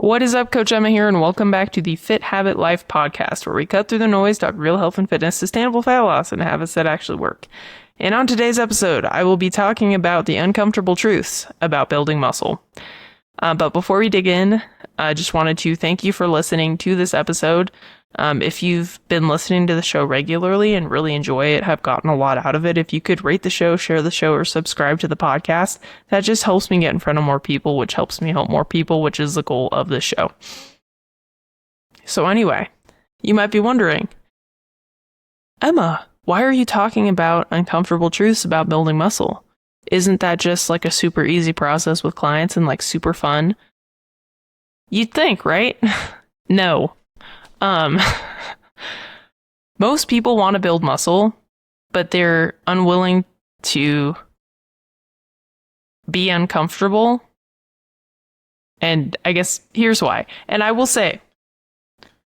What is up, Coach Emma here, and welcome back to the Fit Habit Life podcast, where we cut through the noise, talk real health and fitness, sustainable fat loss, and habits that actually work. And on today's episode, I will be talking about the uncomfortable truths about building muscle. But before we dig in, I just wanted to thank you for listening to this episode. If you've been listening to the show regularly and really enjoy it, have gotten a lot out of it, if you could rate the show, share the show, or subscribe to the podcast, that just helps me get in front of more people, which helps me help more people, which is the goal of the show. So anyway, you might be wondering, Emma, why are you talking about uncomfortable truths about building muscle? Isn't that just like a super easy process with clients and like super fun? You'd think, right? No. Most people want to build muscle, but they're unwilling to be uncomfortable. And I guess here's why. And I will say,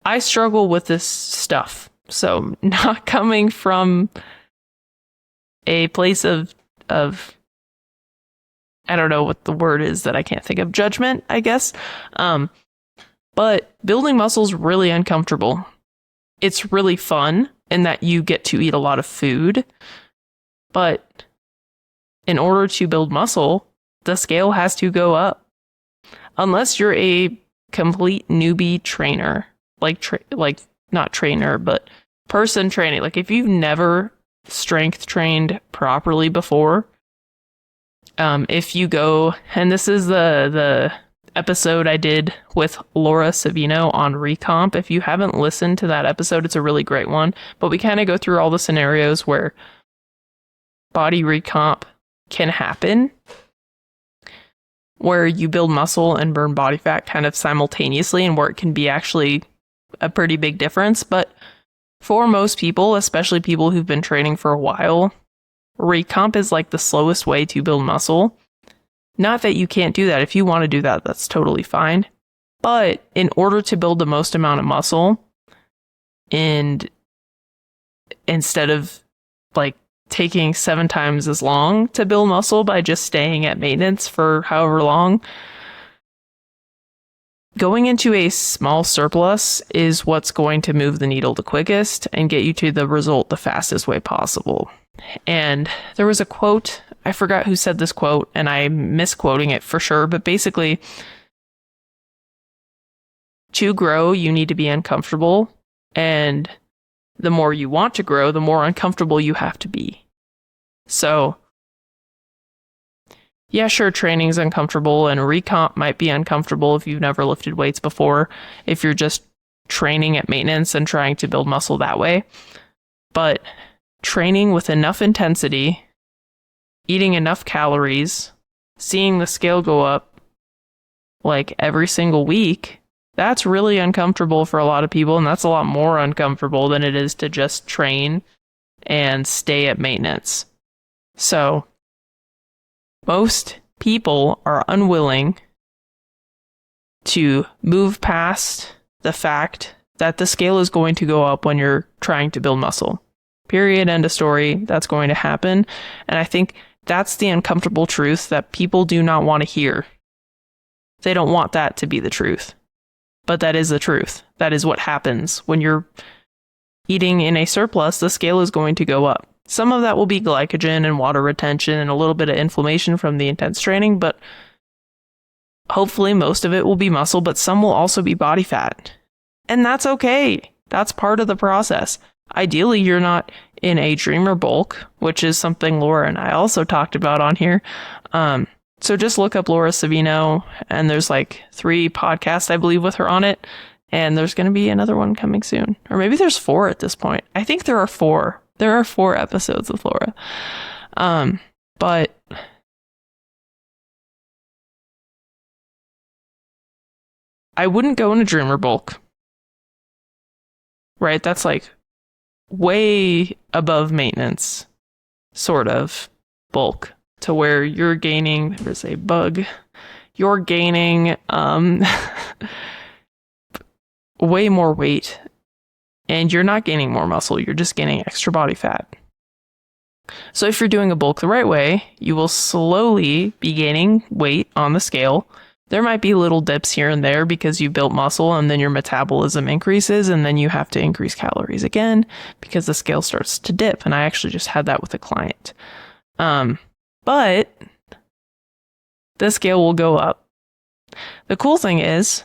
I struggle with this stuff. So not coming from a place of I don't know what the word is that I can't think of, judgment, I guess. But building muscle is really uncomfortable. It's really fun in that you get to eat a lot of food. But in order to build muscle, the scale has to go up. Unless you're a complete newbie trainer, not trainer, but person training. Like if you've never strength trained properly before, if you go, and this is the episode I did with Laura Savino on Recomp. If you haven't listened to that episode, it's a really great one. But we kind of go through all the scenarios where body recomp can happen, where you build muscle and burn body fat kind of simultaneously, and where it can be actually a pretty big difference. But for most people, especially people who've been training for a while, recomp is like the slowest way to build muscle. Not that you can't do that. If you want to do that, that's totally fine. But in order to build the most amount of muscle, and instead of like taking 7 times as long to build muscle by just staying at maintenance for however long, going into a small surplus is what's going to move the needle the quickest and get you to the result the fastest way possible. And there was a quote, I forgot who said this quote, and I'm misquoting it for sure, but basically, to grow, you need to be uncomfortable, and the more you want to grow, the more uncomfortable you have to be. So, yeah, sure, training's uncomfortable, and recomp might be uncomfortable if you've never lifted weights before, if you're just training at maintenance and trying to build muscle that way. But training with enough intensity, eating enough calories, seeing the scale go up like every single week, that's really uncomfortable for a lot of people, and that's a lot more uncomfortable than it is to just train and stay at maintenance. So, most people are unwilling to move past the fact that the scale is going to go up when you're trying to build muscle. Period, end of story. That's going to happen. And I think that's the uncomfortable truth that people do not want to hear. They don't want that to be the truth. But that is the truth. That is what happens. When you're eating in a surplus, the scale is going to go up. Some of that will be glycogen and water retention and a little bit of inflammation from the intense training, but hopefully most of it will be muscle, but some will also be body fat. And that's okay. That's part of the process. Ideally, you're not in a dreamer bulk, which is something Laura and I also talked about on here. So just look up Laura Savino, and there's like 3 podcasts, I believe, with her on it. And there's going to be another one coming soon. Or maybe there's 4 at this point. I think there are 4. There are 4 episodes with Laura. But I wouldn't go in a dreamer bulk. Right? That's like way above maintenance sort of bulk, to where you're gaining, there's a bug, you're gaining way more weight, and you're not gaining more muscle, you're just gaining extra body fat. So if you're doing a bulk the right way, you will slowly be gaining weight on the scale There might be little dips here and there because you built muscle and then your metabolism increases and then you have to increase calories again because the scale starts to dip. And I actually just had that with a client. But the scale will go up. The cool thing is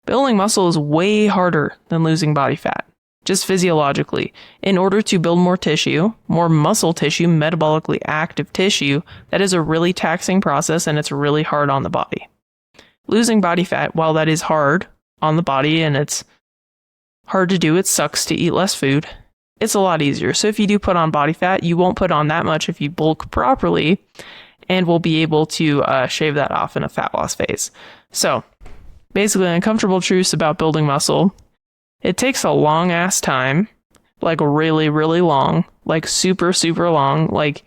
building muscle is way harder than losing body fat, just physiologically. In order to build more tissue, more muscle tissue, metabolically active tissue, that is a really taxing process and it's really hard on the body. Losing body fat, while that is hard on the body and it's hard to do, it sucks to eat less food, it's a lot easier. So if you do put on body fat, you won't put on that much if you bulk properly and will be able to shave that off in a fat loss phase. So basically, uncomfortable truths about building muscle. It takes a long ass time, like really, really long, like super, super long. Like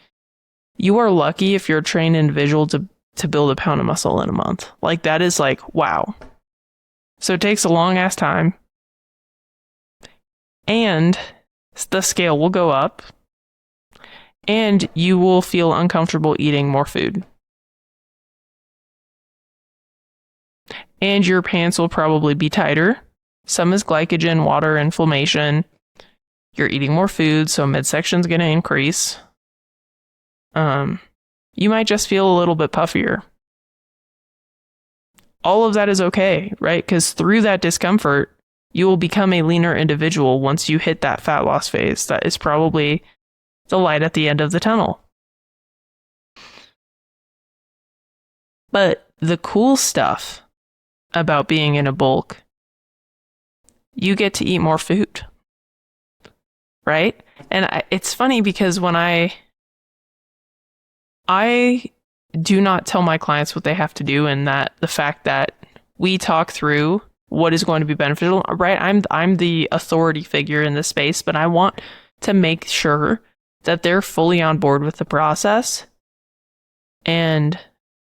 you are lucky if you're a trained individual to build a pound of muscle in a month. Like that is like, wow. So it takes a long ass time. And the scale will go up. And you will feel uncomfortable eating more food. And your pants will probably be tighter. Some is glycogen, water, inflammation. You're eating more food, so midsection's going to increase. You might just feel a little bit puffier. All of that is okay, right? Because through that discomfort, you will become a leaner individual once you hit that fat loss phase. That is probably the light at the end of the tunnel. But the cool stuff about being in a bulk, you get to eat more food, right? And it's funny because when I do not tell my clients what they have to do, and that the fact that we talk through what is going to be beneficial, right? I'm the authority figure in this space, but I want to make sure that they're fully on board with the process and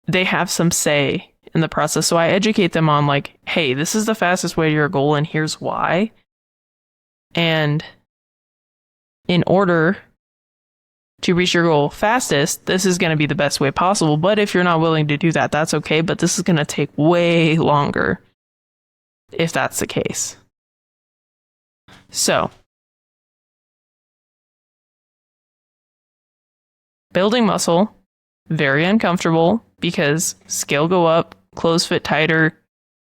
they have some say in the process. So I educate them on like, hey, this is the fastest way to your goal and here's why. And in order to reach your goal fastest, this is going to be the best way possible. But if you're not willing to do that, that's okay. But this is going to take way longer if that's the case. So, building muscle, very uncomfortable because scale go up, clothes fit tighter,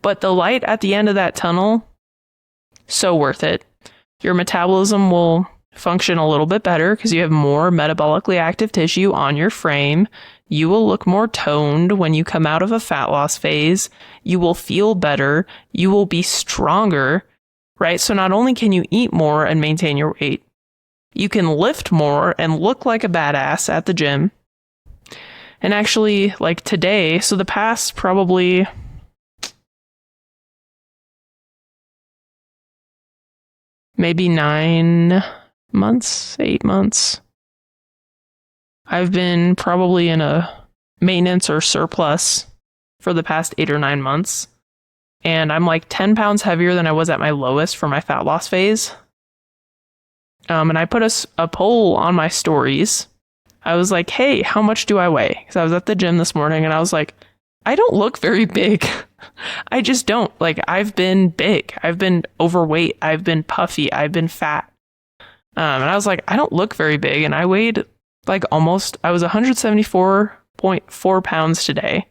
but the light at the end of that tunnel, so worth it. Your metabolism will function a little bit better because you have more metabolically active tissue on your frame. You will look more toned when you come out of a fat loss phase. You will feel better. You will be stronger, right? So not only can you eat more and maintain your weight, you can lift more and look like a badass at the gym. And actually, like today, so the past probably maybe 9 months, 8 months, I've been probably in a maintenance or surplus for the past 8 or 9 months. And I'm like 10 pounds heavier than I was at my lowest for my fat loss phase. And I put a poll on my stories. I was like, hey, how much do I weigh? Because I was at the gym this morning and I was like, I don't look very big. I just don't. Like, I've been big. I've been overweight. I've been puffy. I've been fat. And I was like, I don't look very big. And I weighed like I was 174.4 pounds today.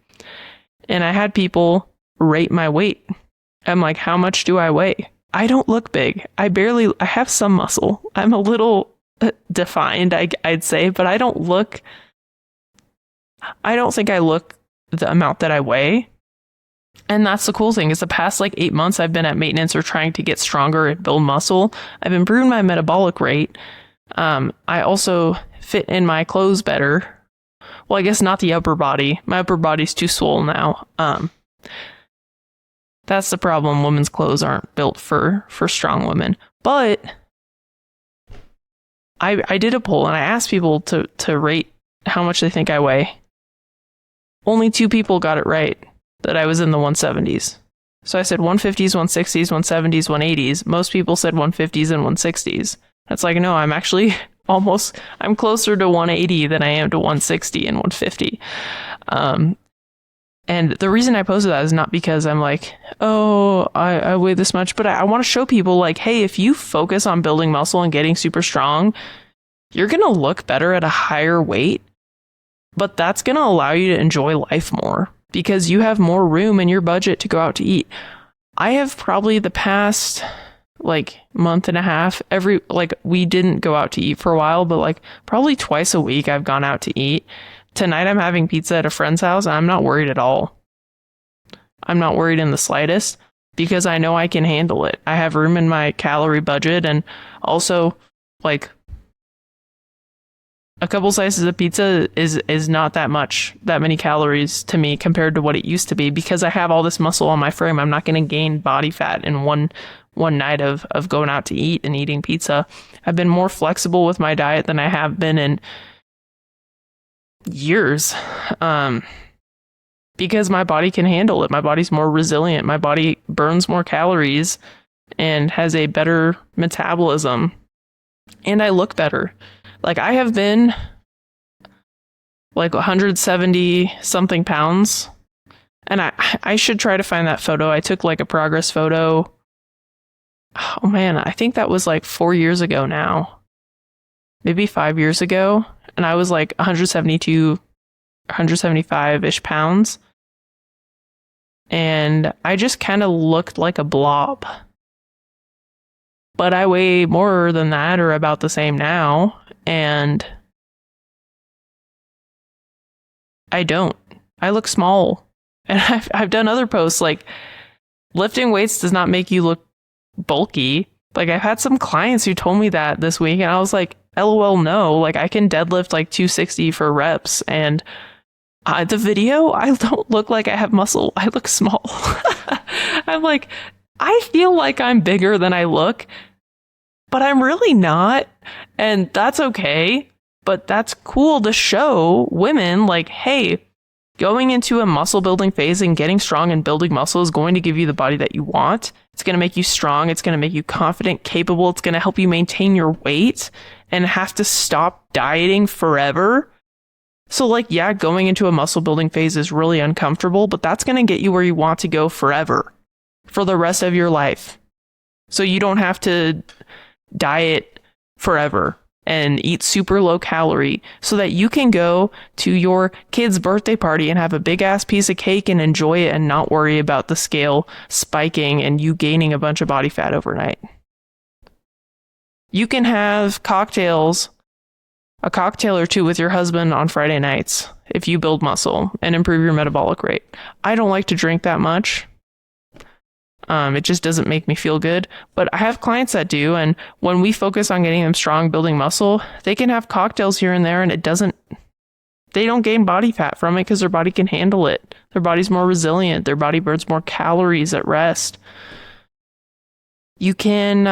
And I had people rate my weight. I'm like, how much do I weigh? I don't look big. I have some muscle. I'm a little defined, I'd say, but I don't think I look the amount that I weigh. And that's the cool thing is the past like 8 months I've been at maintenance or trying to get stronger and build muscle. I've improved my metabolic rate. I also fit in my clothes better. Well, I guess not the upper body. My upper body's too swole now. That's the problem. Women's clothes aren't built for strong women. But I did a poll and I asked people to rate how much they think I weigh. Only 2 people got it right, that I was in the 170s. So I said 150s, 160s, 170s, 180s. Most people said 150s and 160s. That's like, no, I'm actually I'm closer to 180 than I am to 160 and 150. And the reason I posted that is not because I'm like, oh, I weigh this much, but I want to show people like, hey, if you focus on building muscle and getting super strong, you're going to look better at a higher weight, but that's going to allow you to enjoy life more because you have more room in your budget to go out to eat. I have probably the past like month and a half, we didn't go out to eat for a while, but like probably twice a week I've gone out to eat. Tonight I'm having pizza at a friend's house and I'm not worried at all. I'm not worried in the slightest because I know I can handle it. I have room in my calorie budget, and also like a couple slices of pizza is not that many calories to me compared to what it used to be because I have all this muscle on my frame. I'm not going to gain body fat in one night of going out to eat and eating pizza. I've been more flexible with my diet than I have been in years, because my body can handle it. My body's more resilient. My body burns more calories and has a better metabolism, and I look better. Like I have been like 170 something pounds, and I should try to find that photo. I took like a progress photo. Oh man, I think that was like 4 years ago now, maybe 5 years ago. And I was like 172, 175-ish pounds. And I just kind of looked like a blob. But I weigh more than that, or about the same now. And I don't. I look small. And I've done other posts like lifting weights does not make you look bulky. Like I've had some clients who told me that this week, and I was like, LOL, no. Like I can deadlift like 260 for reps, and the video, I don't look like I have muscle. I look small. I'm like, I feel like I'm bigger than I look, but I'm really not, and that's okay. But that's cool to show women like, hey, going into a muscle building phase and getting strong and building muscle is going to give you the body that you want. It's going to make you strong. It's going to make you confident, capable. It's going to help you maintain your weight and have to stop dieting forever. So like, yeah, going into a muscle building phase is really uncomfortable, but that's going to get you where you want to go forever, for the rest of your life. So you don't have to diet forever and eat super low calorie, so that you can go to your kid's birthday party and have a big ass piece of cake and enjoy it and not worry about the scale spiking and you gaining a bunch of body fat overnight. You can have cocktails, a cocktail or two with your husband on Friday nights if you build muscle and improve your metabolic rate. I don't like to drink that much. It just doesn't make me feel good. But I have clients that do, and when we focus on getting them strong, building muscle, they can have cocktails here and there, and they don't gain body fat from it because their body can handle it. Their body's more resilient. Their body burns more calories at rest. You can,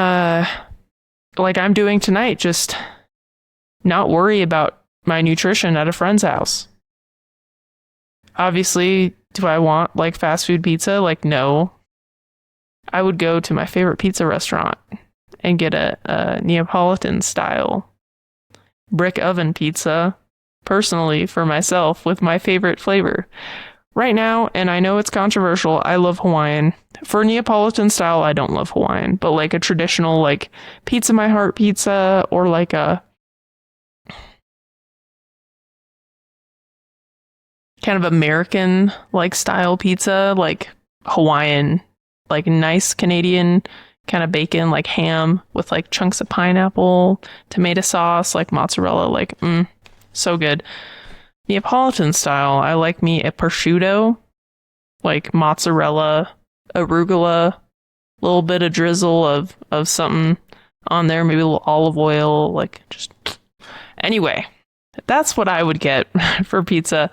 like I'm doing tonight, just not worry about my nutrition at a friend's house. Obviously, do I want like fast food pizza? Like, no. I would go to my favorite pizza restaurant and get a Neapolitan style brick oven pizza, personally for myself, with my favorite flavor. Right now, and I know it's controversial, I love Hawaiian. For Neapolitan style, I don't love Hawaiian, but like a traditional like Pizza My Heart pizza, or like a kind of American like style pizza, like Hawaiian, like nice Canadian kind of bacon, like ham with like chunks of pineapple, tomato sauce, like mozzarella, like so good. Neapolitan style, I like me a prosciutto, like mozzarella, arugula, a little bit of drizzle of something on there, maybe a little olive oil, like just anyway. That's what I would get for pizza.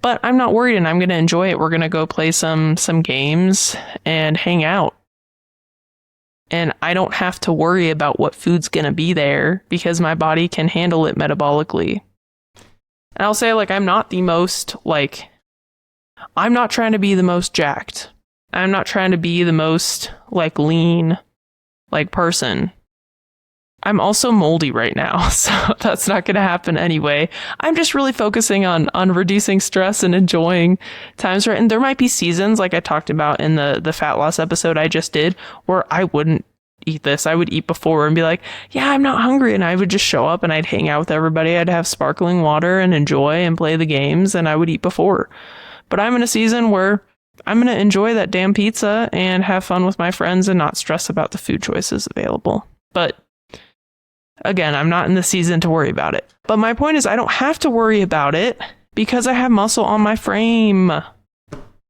But I'm not worried, and I'm going to enjoy it. We're going to go play some games and hang out. And I don't have to worry about what food's going to be there because my body can handle it metabolically. And I'll say, like, I'm not the most, like, I'm not trying to be the most jacked. I'm not trying to be the most, like, lean, like, person. I'm also moldy right now, so that's not going to happen anyway. I'm just really focusing on reducing stress and enjoying times. Right, and there might be seasons, like I talked about in the fat loss episode I just did, where I wouldn't eat this. I would eat before and be like, yeah, I'm not hungry, and I would just show up and I'd hang out with everybody. I'd have sparkling water and enjoy and play the games, and I would eat before. But I'm in a season where I'm going to enjoy that damn pizza and have fun with my friends and not stress about the food choices available. But again, I'm not in the season to worry about it. But my point is, I don't have to worry about it because I have muscle on my frame,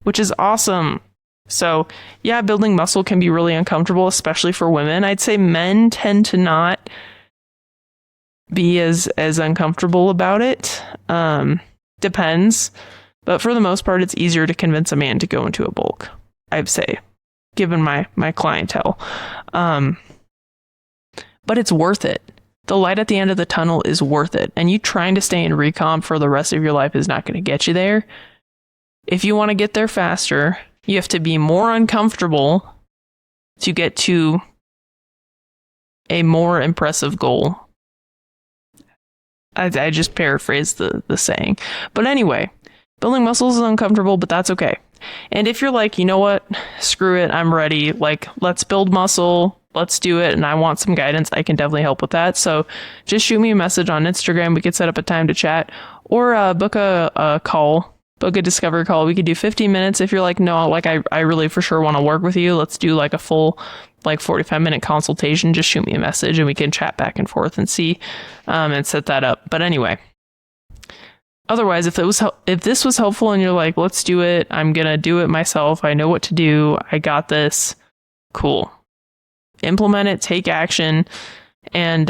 which is awesome. So yeah, building muscle can be really uncomfortable, especially for women. I'd say men tend to not be as uncomfortable about it. Depends. But for the most part, it's easier to convince a man to go into a bulk, I'd say, given my clientele. But it's worth it. The light at the end of the tunnel is worth it. And you trying to stay in recomp for the rest of your life is not going to get you there. If you want to get there faster, you have to be more uncomfortable to get to a more impressive goal. I just paraphrased the saying. But anyway, building muscles is uncomfortable, but that's okay. And if you're like, you know what, screw it, I'm ready. Like, let's build muscle. Let's do it. And I want some guidance. I can definitely help with that. So just shoot me a message on Instagram. We could set up a time to chat or book a call, book a discovery call. We could do 15 minutes. If you're like, no, like I really for sure want to work with you. Let's do like a full 45-minute consultation. Just shoot me a message and we can chat back and forth and see and set that up. But anyway, otherwise, if this was helpful and you're like, let's do it. I'm going to do it myself. I know what to do. I got this. Cool. Implement it, take action, and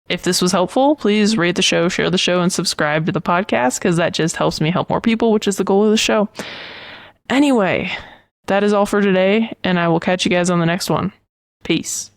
if this was helpful, please rate the show, share the show, and subscribe to the podcast, because that just helps me help more people, which is the goal of the show. Anyway, that is all for today, and I will catch you guys on the next one. Peace.